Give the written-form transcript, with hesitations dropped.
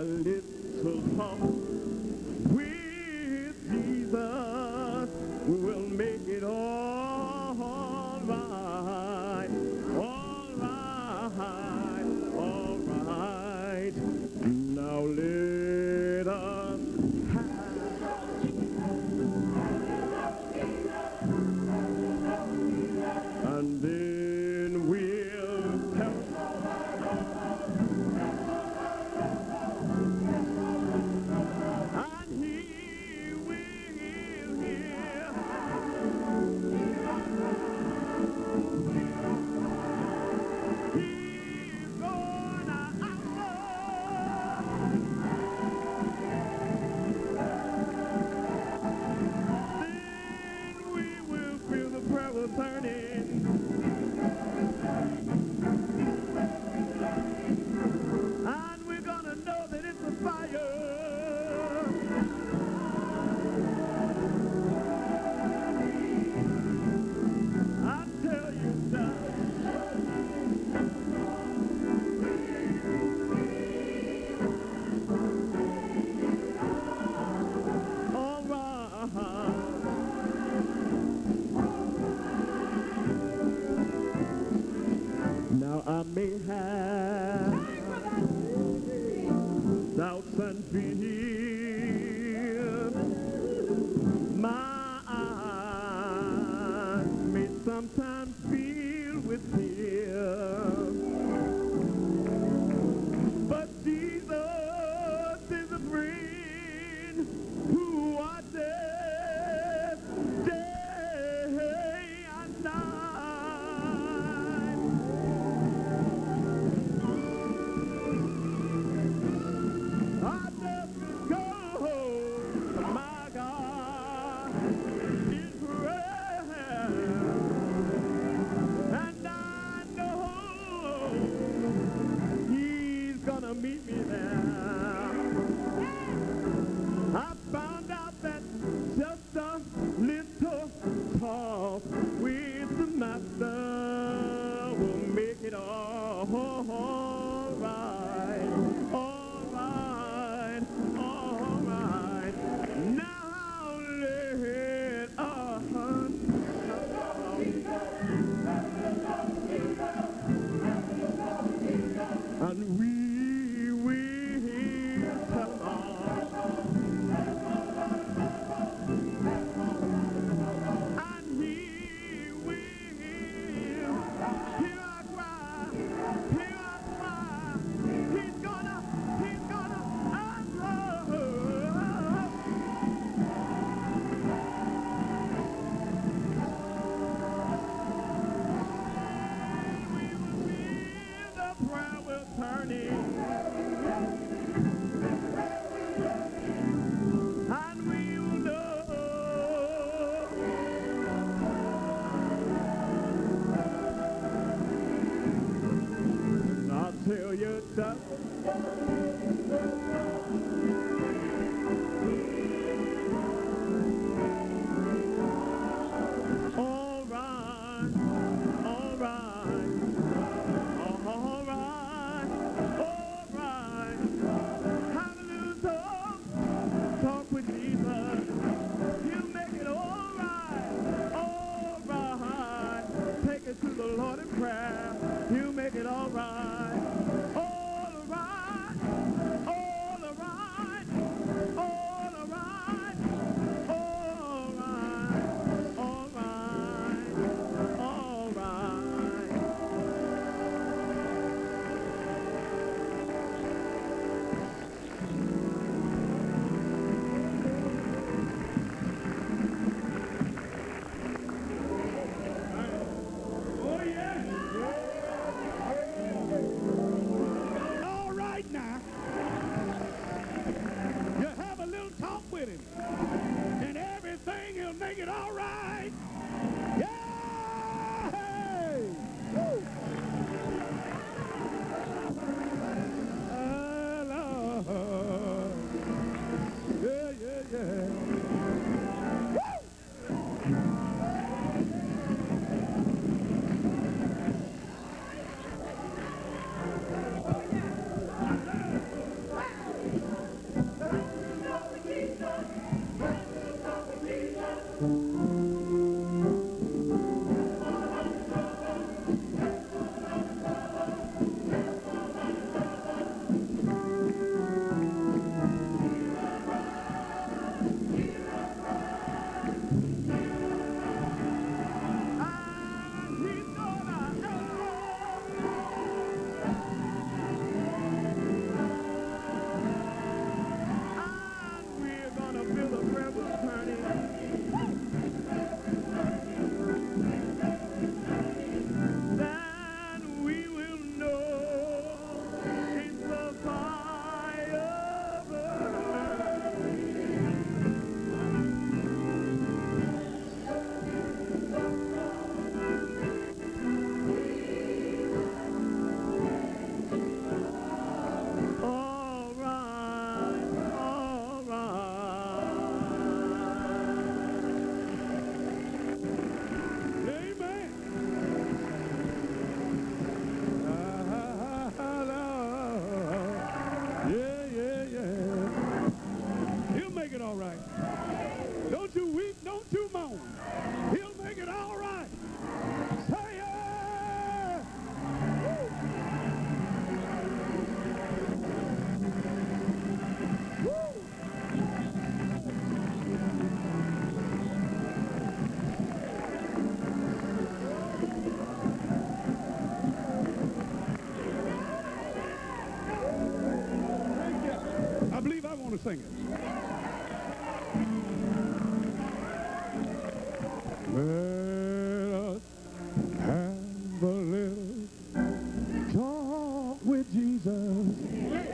little talk with Jesus will make it all right, all right, all right. Now let us and then we'll tell. And he will hear. He's gonna answer. Then we will feel the prayer turning. And we're gonna know that it's a fire. I tell you, son. All right. Now I may have doubts and fears. My eyes may sometimes fill with tears. But Jesus is a friend who watches day and night. I just go, my God is real, and I know He's gonna meet me there. I found out that just a little talk with the Master will make it all right, all right, all right. Now let us and we will tell all. And he will hear our cry, hear our cry. He's gonna answer. We will feel the prayer will turning. And we will know. I'll tell you that. All right, all right, all right, all right. Have a little talk with Jesus. He'll make it all right, all right. Take it to the Lord in prayer. He'll make it all right, all right, all right, all right, all right, all right, all right. Oh, yeah. All right now. You have a little talk with him, and everything will make it all right. Yeah! Hey! Woo! Lord. Yeah, yeah, yeah. Woo! sing it. Let us have a little talk with Jesus.